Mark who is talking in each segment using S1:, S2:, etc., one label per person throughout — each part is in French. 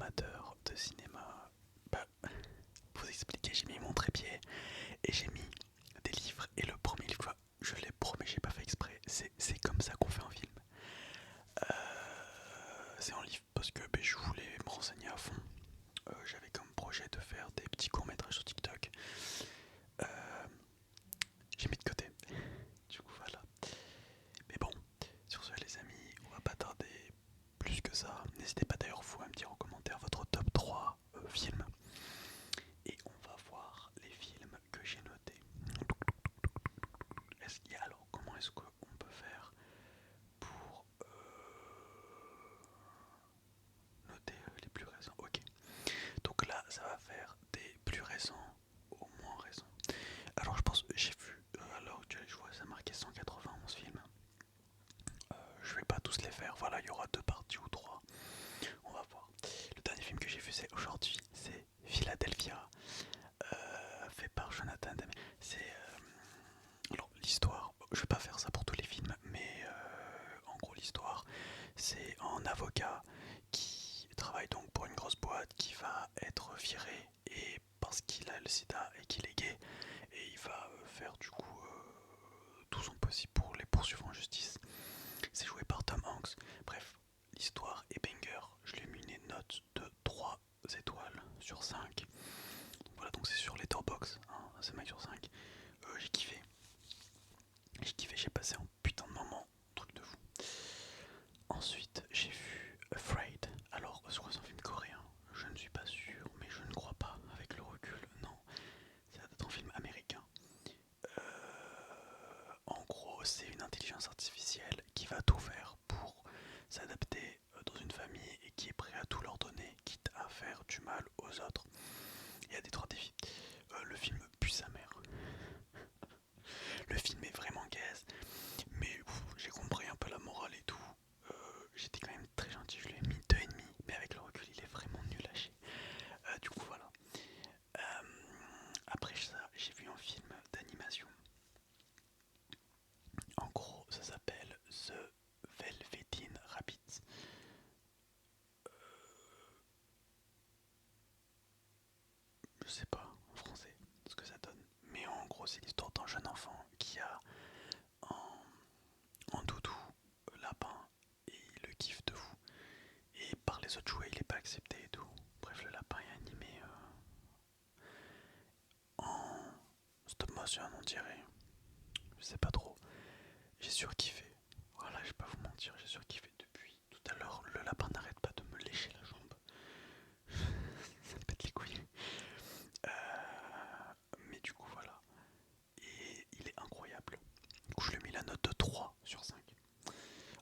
S1: amateur de cinéma, bah, pour vous expliquer, j'ai mis mon trépied et j'ai mis des livres. Et le premier livre, je l'ai promis, j'ai pas fait exprès. C'est comme ça qu'on fait un film. C'est un livre parce que je voulais me renseigner à fond. J'avais comme projet de faire des petits courts-métrages sur TikTok. Euh, j'ai mis de côté. Du coup, voilà. Mais bon, sur ce, les amis, on va pas tarder plus que ça. N'hésitez pas d'ailleurs, vous, à me dire en commentaire votre top 3 films. Et on va voir les films que j'ai notés. Alors, comment est-ce qu'on peut faire pour noter les plus récents? Ok. Donc là, ça va faire des plus récents au moins récents. Alors, je pense, j'ai vu, à l'heure actuelle, je vois ça marqué 191 films. Je vais pas tous les faire. Voilà, il y aura 2 parties ou 3. On va voir. Le dernier film que j'ai vu, c'est aujourd'hui. C'est Philadelphia, fait par Jonathan Demme. C'est alors l'histoire. Je vais pas faire ça pour tous les films, mais en gros l'histoire, c'est un avocat qui travaille donc pour une grosse boîte qui va être viré et parce qu'il a le sida et qu'il est gay et il va faire du coup tout son possible pour les poursuivre en justice. C'est joué par Tom Hanks. Bref, l'histoire est banger. Je lui ai mis une note de 3 étoiles sur 5. Donc voilà, donc c'est sur Letterboxd, hein, c'est 5 sur 5. J'ai kiffé. J'ai kiffé, j'ai passé un putain de moment, truc de fou. Ensuite, j'ai vu Afraid. Alors, je crois que c'est un film coréen. Je ne suis pas sûr, mais je ne crois pas avec le recul. Non, ça doit être un film américain. En gros, c'est une intelligence artificielle qui va tout faire pour s'adapter dans une famille et qui est prêt à tout leur donner, quitte à faire du mal aux autres. Il y a des 3 défis. Le film pue sa mère. Le film est vraiment gaze, mais j'ai compris un peu la morale et tout. J'étais quand même très gentil, je lui ai mis 2,5, mais avec le recul, il est vraiment nul à chier. Du coup, voilà. Après ça, j'ai vu un film d'animation. En gros, ça s'appelle The Velveteen Rabbit. Je sais pas en français ce que ça donne, mais en gros, c'est l'histoire d'un jeune enfant qui a un doudou lapin et il le kiffe de fou. Et par les autres jouets, il est pas accepté et tout. Bref, le lapin est animé en stop motion, on dirait. Je sais pas trop. J'ai surkiffé. Voilà, je vais pas vous mentir, j'ai surkiffé depuis tout à l'heure. Le lapin n'arrête pas de me lécher la jambe. Ça me pète les couilles. Mais du coup, voilà. Et il est incroyable. Du coup, je lui ai mis la note de 3 sur 5.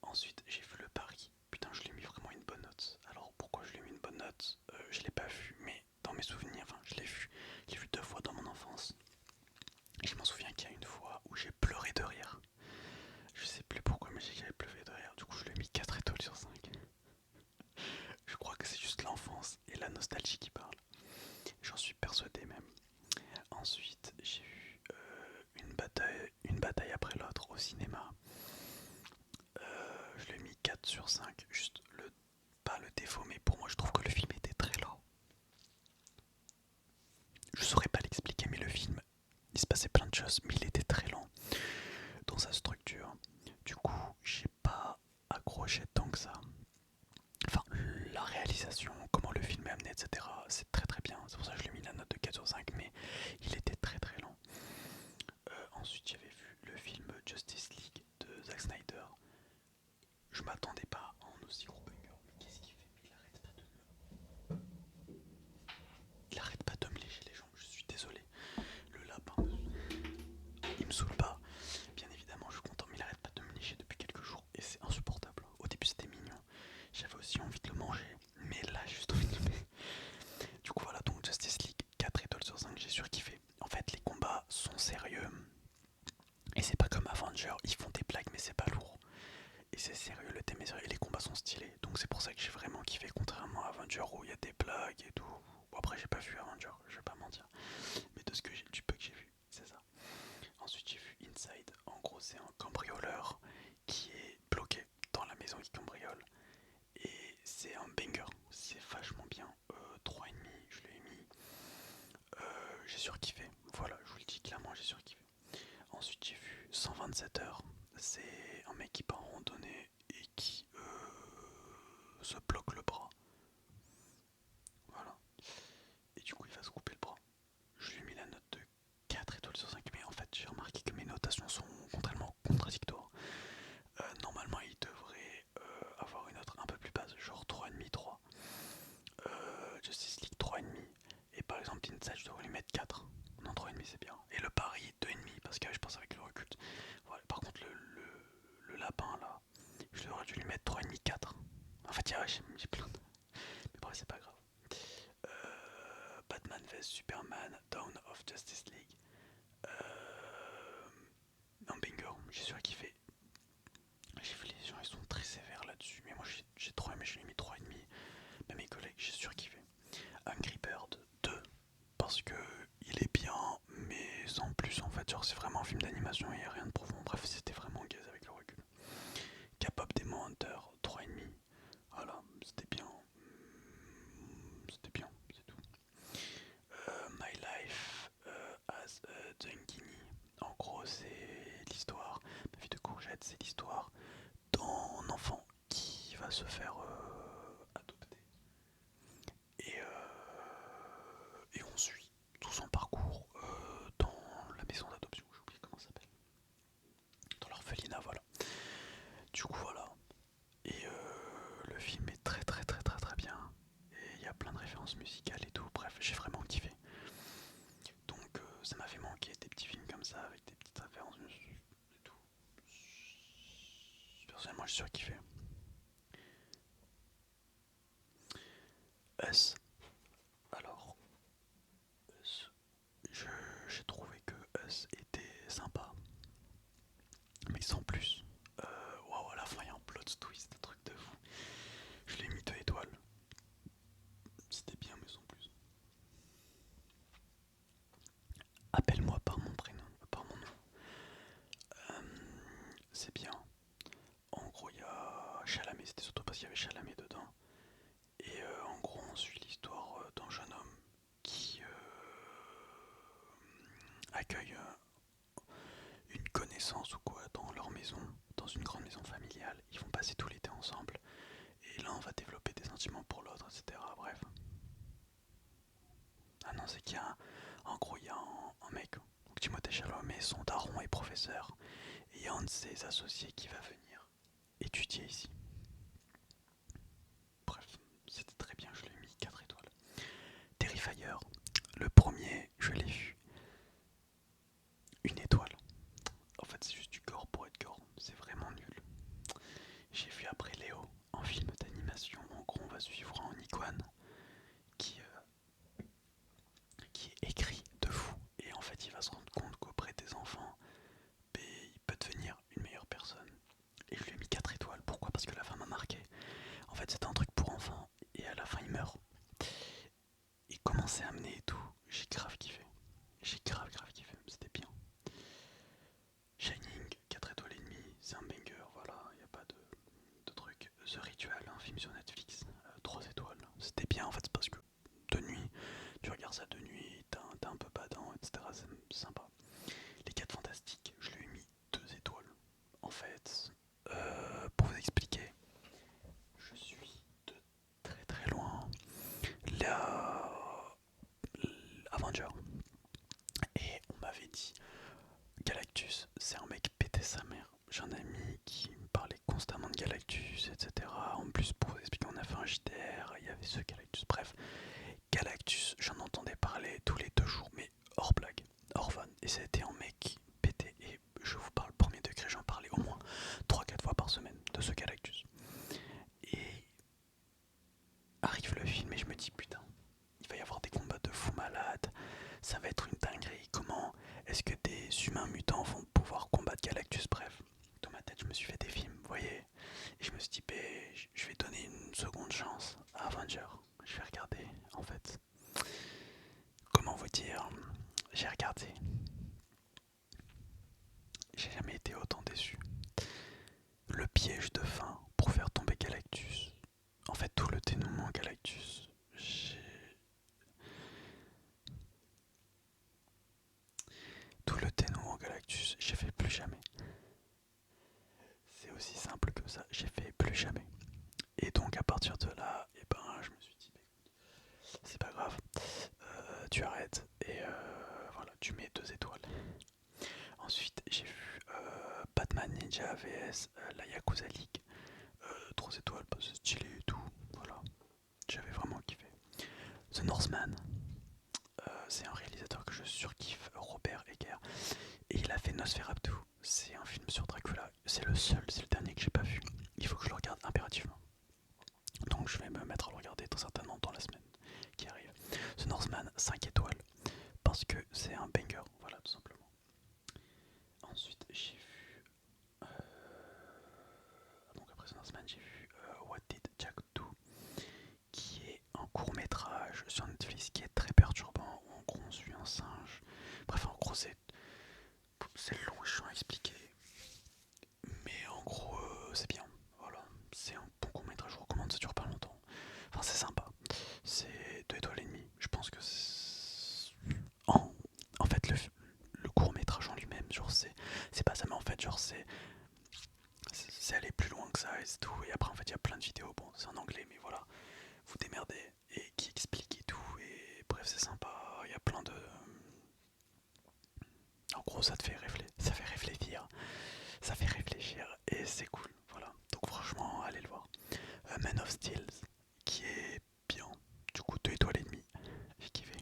S1: Ensuite, j'ai vu le pari. Putain, je lui ai mis vraiment une bonne note. Alors, pourquoi je lui ai mis une bonne note? Je l'ai pas vu, mais dans mes souvenirs, enfin, je l'ai vu. Je l'ai vu 2 fois dans mon enfance. Et je m'en souviens qu'il y a une fois où j'ai pleuré de rire. Je sais plus pourquoi, mais j'avais pleuré de rire. Du coup, je lui ai mis 4 étoiles sur 5. Je crois que c'est juste l'enfance et la nostalgie qui parlent. J'en suis persuadé même. Ensuite, j'ai eu une bataille après l'autre au cinéma. Je lui ai mis 4 sur 5. Juste pas le défaut, mais pour moi, je trouve que le film était très lent. Je saurais pas l'expliquer, mais le film, il se passait plein de choses, mais il était très lent dans sa structure. Du coup, j'ai pas accroché tant que ça. Enfin, la réalisation, comment le film est amené, etc., c'est très très bien. C'est pour ça que je lui ai mis la note de 4 sur 5, mais il était très très lent. Ensuite, j'avais vu le film Justice League de Zack Snyder. Je m'attendais pas à un aussi gros banger. Mais qu'est-ce qu'il fait? Il arrête pas de me lécher les jambes, je suis désolé. Le lapin, il me saoule pas. Bien évidemment, je suis content, mais il arrête pas de me lécher depuis quelques jours et c'est insupportable. Au début, c'était mignon. J'avais aussi envie de le manger, mais là, j'ai juste envie de le mettre. Du coup, voilà, donc Justice League, 4 étoiles sur 5, j'ai surkiffé. En fait, les combats sont sérieux. Et c'est pas comme Avenger, ils font des blagues, mais c'est pas lourd. Et c'est sérieux, le thème est sérieux, et les combats sont stylés. Donc c'est pour ça que j'ai vraiment kiffé, contrairement à Avenger où il y a des blagues et tout. Bon, après, j'ai pas vu Avenger, je vais pas mentir. Mais de ce que du peu que j'ai vu, c'est ça. Ensuite, j'ai vu Inside. En gros, c'est un cambrioleur qui est bloqué dans la maison qui cambriole. Et c'est un banger, c'est vachement bien. 27 heures. C'est un mec qui part en randonnée et qui se bloque le bras. Voilà. Et du coup, il va se couper le bras. Je lui ai mis la note de 4 étoiles sur 5, mais en fait, j'ai remarqué que mes notations sont contrairement contradictoires. Normalement, il devrait avoir une note un peu plus basse, genre 3,5, 3. Justice League 3,5. Et par exemple, Inside, je devrais lui mettre 4. Non, 3,5 c'est bien. Et le pari 2,5 parce que je pense avec le recul. Voilà. Par contre, le lapin là, je devrais dû lui mettre 3,5, 4. En fait, j'ai plein de. Mais bref, c'est pas grave. Batman vs Superman, Dawn of Justice League. Un banger, j'ai sûr kiffé. J'ai vu les gens, ils sont très sévères là-dessus. Mais moi, j'ai trop aimé, je lui ai mis 3,5. Même mes collègues, j'ai sûr kiffé. Angry Bird 2 parce que il est bien mais sans plus en fait, genre c'est vraiment un film d'animation et il n'y a rien de profond, bref c'était vraiment gaze avec le recul. K-pop Demon Hunter 3,5, voilà c'était bien, c'est tout. My Life as a Zucchini, en gros c'est l'histoire, ma vie de courgette c'est l'histoire d'un enfant qui va se faire adopter et on suit tout son parcours dans la maison d'adoption, j'ai oublié comment ça s'appelle, dans l'orphelinat, voilà. Du coup, voilà. Et le film est très très très très très bien. Et il y a plein de références musicales et tout. Bref, j'ai vraiment kiffé. Donc ça m'a fait manquer des petits films comme ça avec des petites références musicales et tout. Personnellement, j'ai surkiffé. Us. Alors, Us, j'ai trouvé que Us était sympa, mais sans plus. Waouh, à la fin, il y a un plot twist, un truc de fou. Je l'ai mis 2 étoiles. C'était bien, mais sans plus. Appelle-moi par mon prénom, par mon nom. C'est bien. En gros, il y a Chalamet, c'était surtout parce qu'il y avait Chalamet dedans. Et en gros, on suit l'histoire d'un jeune homme qui accueille une connaissance ou quoi dans leur maison, dans une grande maison familiale. Ils vont passer tout l'été ensemble. Et l'un va développer des sentiments pour l'autre, etc. Bref. Ah non, c'est qu'il y a en gros, il y a un mec, donc Timothée Chalamet, son daron est professeur. Et il y a un de ses associés qui va venir étudier ici. Bref, c'était très bien, je lui ai mis 4 étoiles. Terrifier, le premier, je l'ai vu, 1 étoile. En fait, c'est juste du gore pour être gore, c'est vraiment nul. J'ai vu après Léo, en film d'animation. En gros, on va suivre un iguane qui, qui est écrit de fou. Et en fait, il va se rendre compte qu'auprès des enfants, il peut devenir une meilleure personne. Et je lui ai mis 4 étoiles. Pourquoi? Parce que la fin m'a marqué. En fait, c'est un truc pour enfants. Et à la fin, il meurt. Et comment c'est amené et tout, j'ai grave kiffé. J'ai grave kiffé, c'était bien. Shining, 4 étoiles et demie, c'est un banger, voilà, y a pas de truc. The Ritual, un film sur Netflix, 3 étoiles. C'était bien en fait, c'est parce que de nuit, tu regardes ça de nuit, t'es un peu badant, etc. C'est sympa. Les 4 Fantastiques, je lui ai mis 2 étoiles. En fait, pour vous expliquer, je suis de très très loin. La Avenger. Et on m'avait dit, Galactus, c'est un mec pété sa mère. J'ai un ami qui me parlait constamment de Galactus, etc. En plus, pour vous expliquer, on a fait un JDR, il y avait ce Galactus. Bref, Galactus, j'en entendais parler tous les 2 jours, mais hors blague, hors van. Et c'était un mec pété. Et je vous parle premier degré, j'en parlais au moins 3-4 fois par semaine de ce Galactus. Et arrive le film et je me dis, putain, il va y avoir des combats de fous malades, ça va être une dinguerie. Comment est-ce que des humains mutants vont pouvoir combattre Galactus? Bref, dans ma tête, je me suis fait des films, vous voyez. Et je me suis dit, je vais donner une seconde chance à Avenger. Je vais regarder, en fait. Comment vous dire? J'ai regardé. J'ai jamais été autant déçu. Le piège de fin pour faire tomber Galactus. En fait, tout le dénouement Galactus. Tout le dénouement Galactus, j'ai fait plus jamais. comme ça, j'ai fait plus jamais. Et donc à partir de là, et ben je me suis dit, c'est pas grave, tu arrêtes et voilà, tu mets 2 étoiles. Ensuite j'ai vu Batman Ninja vs la Yakuza League, 3 étoiles, c'est stylé et tout, voilà, j'avais vraiment kiffé. The Northman, c'est un réalisateur que je surkiffe, Robert Eggers, et il a fait Nosferatu, c'est un film sur Dracula, c'est le dernier que j'ai pas vu, il faut que je le regarde impérativement. Donc je vais me mettre à le regarder très certainement dans la semaine qui arrive. The Northman, 5 étoiles, parce que c'est un banger, voilà tout simplement. Ensuite j'ai vu... donc après The Northman j'ai vu What Did Jack Do, qui est un court métrage sur Netflix qui est très perturbant, où en gros on suit un singe. Bref, en gros c'est long et chiant à expliquer, mais en gros c'est bien, voilà. C'est un bon court métrage, je recommande, ça dure pas longtemps. Enfin c'est sympa, c'est 2 étoiles et demie, je pense que en fait le court métrage en lui-même, genre c'est pas ça, mais en fait genre c'est aller plus loin que ça et c'est tout. Et après en fait il y a plein de vidéos, bon c'est en anglais mais voilà, vous démerdez, et qui expliquent et tout, et bref c'est sympa, il y a plein de... En gros ça te fait réfléchir, ça fait réfléchir et c'est cool, voilà. Donc franchement allez le voir. Man of Steel qui est bien, du coup 2 étoiles et demie, j'ai kiffé.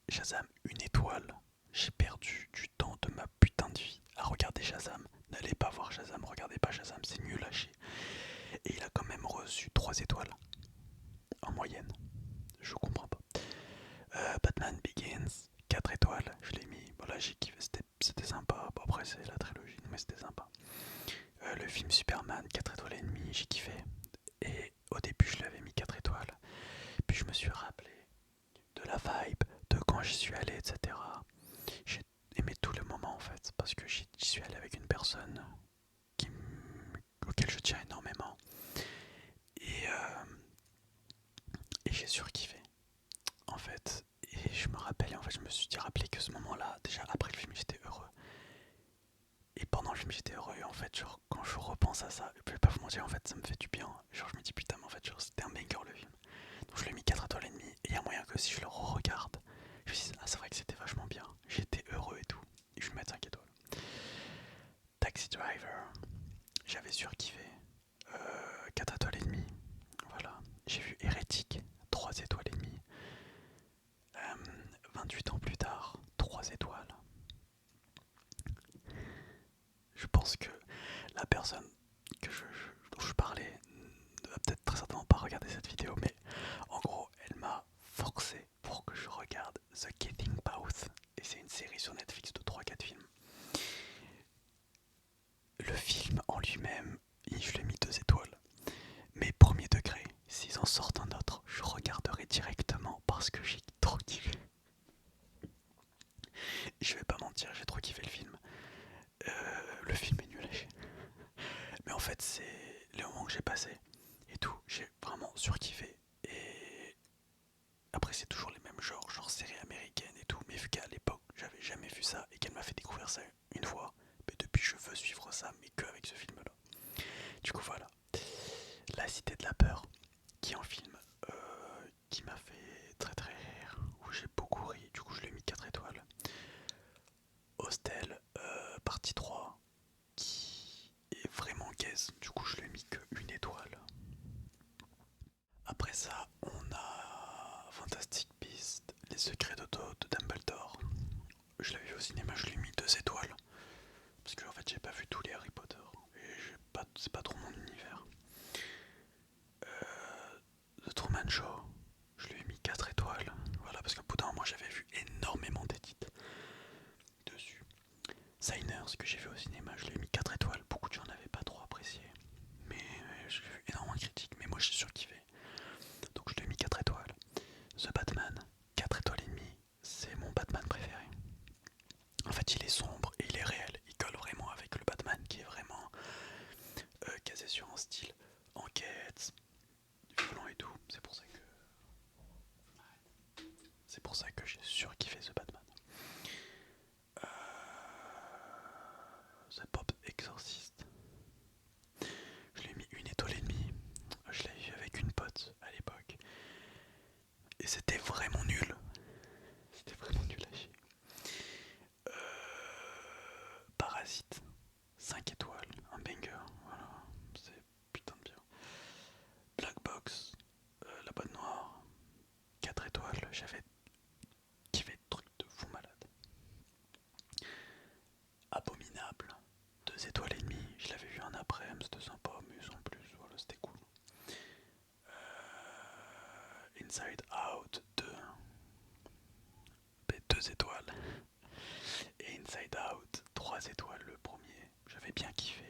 S1: Shazam, 1 étoile, j'ai perdu du temps de ma putain de vie à regarder Shazam. N'allez pas voir Shazam, regardez pas Shazam, c'est nul à chier. Et il a quand même reçu 3 étoiles en moyenne, je comprends pas. Batman Begins, 4 étoiles, je l'ai mis, voilà j'ai kiffé, c'était sympa. Bon après c'est la trilogie, mais c'était sympa. Le film Superman, 4 étoiles et demie, j'ai kiffé. Et au début je lui avais mis 4 étoiles, puis je me suis rappelé de la vibe, de quand j'y suis allé, etc. J'ai aimé tout le moment en fait, parce que j'y suis allé avec une personne auquel je tiens énormément. Et, et j'ai surkiffé en fait. Et je me rappelle, en fait je me suis rappelé que ce moment-là, déjà après le film j'étais heureux. Et pendant le film j'étais heureux, et en fait genre quand je repense à ça, je vais pas vous mentir, en fait ça me fait du bien. Genre je me dis putain mais en fait genre c'était un banger le film. Donc je lui ai mis 4 étoiles et demie, et il y a moyen que si je le re-regarde, je me dis ah c'est vrai que c'était vachement bien, j'étais heureux et tout, et je vais mettre 5 étoiles. Taxi Driver, j'avais surkiffé, 4 étoiles et demie, voilà. J'ai vu Hérétique, 3 étoiles et demie. 28 ans plus tard, 3 étoiles. Je pense que la personne dont je parlais ne va peut-être très certainement pas regarder cette vidéo, mais en gros, elle m'a forcé pour que je regarde The Getting Mouth. Et c'est une série sur Netflix de 3-4 films. Le film en lui-même, je lui ai mis 2 étoiles. Mais premier degré, s'ils en sortent un autre, je regarderai directement parce que j'ai trop kiffé. Je vais pas mentir, j'ai trop kiffé le film. Le film est nul à chier. Mais en fait, c'est les moments que j'ai passés et tout, j'ai vraiment surkiffé. Et après, c'est toujours les mêmes genres, genre séries américaines et tout. Mais vu qu'à l'époque, j'avais jamais vu ça et qu'elle m'a fait découvrir ça une fois, mais depuis, je veux suivre ça, mais que avec ce film-là. Du coup, voilà. La Cité de la Peur, qui est un film qui m'a fait très très rire, où j'ai beaucoup ri, du coup, je lui ai mis 4 étoiles. Hostel, partie 3, qui est vraiment gaze, du coup, je lui ai mis que 1 étoile. Après ça, on a Fantastic Beasts, Les Secrets de Dumbledore. Je l'avais vu au cinéma, je lui ai mis 2 étoiles. Parce que en fait j'ai pas vu tous les Harry Potter. Et c'est pas trop mon univers. The Truman Show, je lui ai mis 4 étoiles. Voilà, parce qu'au bout d'un moment j'avais vu énormément d'édits dessus. Signers, que j'ai vu au cinéma, je lui ai mis 4 étoiles. Beaucoup de gens n'avaient pas trop apprécié. Mais j'ai vu énormément de critiques, mais moi j'ai surkiffé. Donc je lui ai mis 4 étoiles. The Batman, 4 étoiles et demie, c'est mon Batman préféré. En fait, il est sombre et il est réel. Il colle vraiment avec le Batman qui est vraiment casé sur un style enquête, violent et tout. C'est pour ça que j'ai surkiffé ce Batman. The Pop Exorcist, je lui ai mis c'était vraiment nul. C'était vraiment nul à chier. Parasite, 5 étoiles, un banger, voilà, c'est putain de bien. Black Box, la boîte noire, 4 étoiles, j'avais kiffé de trucs de fou malade. Abominable, 2 étoiles et demie, je l'avais vu un après, c'était sympa, mais sans plus, voilà, c'était cool. Inside Out 2, 2 étoiles. Et Inside Out 3 étoiles le premier, j'avais bien kiffé.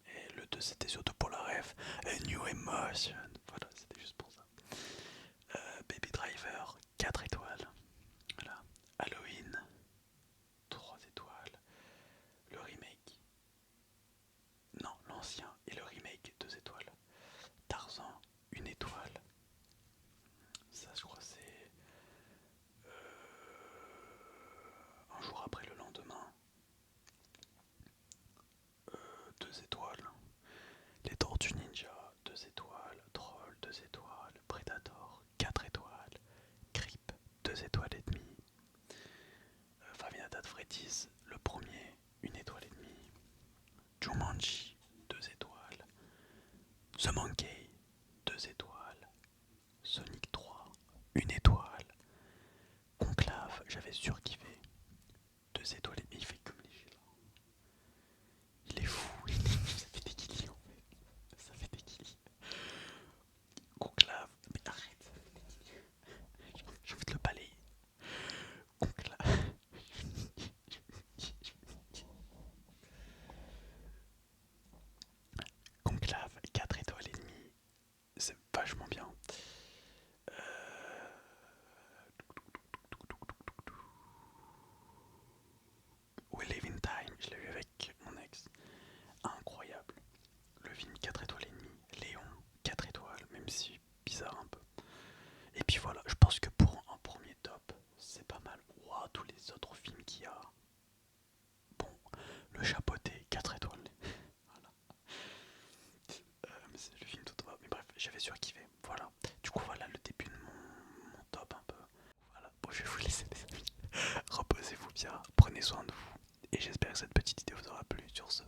S1: Et le 2 c'était surtout pour la ref, A New Emotion, voilà c'était juste pour ça. Baby Driver 4 étoiles, voilà. Halloween 3 étoiles, le remake, non l'ancien et le remake 2 étoiles. Tarzan 1 étoile, ça je crois c'est un jour après le lendemain, 2 étoiles. Les Tortues Ninja 2 étoiles, Troll 2 étoiles, Predator 4 étoiles, Creep 2 étoiles et demie, Five Nights at Freddy's le premier 1 étoile et demie, Jumanji 2 étoiles, The Monkey 2 étoiles, Sonic 3 1 étoile, Conclave j'avais surkiffé 2 étoiles et demie, il fait comme les là. Il est fou, ça fait des kills en fait, ça fait des kills. Conclave, mais arrête, ça fait des kills. J'ai envie de le balayer. Conclave. Conclave 4 étoiles et demie, c'est vachement bien. We Live in Time, je l'ai vu avec mon ex. Incroyable. Le film 4 étoiles et demie. Léon 4 étoiles, même si bizarre un peu. Et puis voilà, je pense que pour un premier top, c'est pas mal. Ouah, tous les autres films qu'il y a. Bon, le chapeauté 4 étoiles. Voilà. Mais c'est le film tout en bas. Mais bref, j'avais surkiffé. Voilà. Du coup, voilà le début de mon top un peu. Voilà. Bon, je vais vous laisser les amis. Reposez-vous bien, prenez soin de vous. Et j'espère que cette petite vidéo vous aura plu. Sur ce,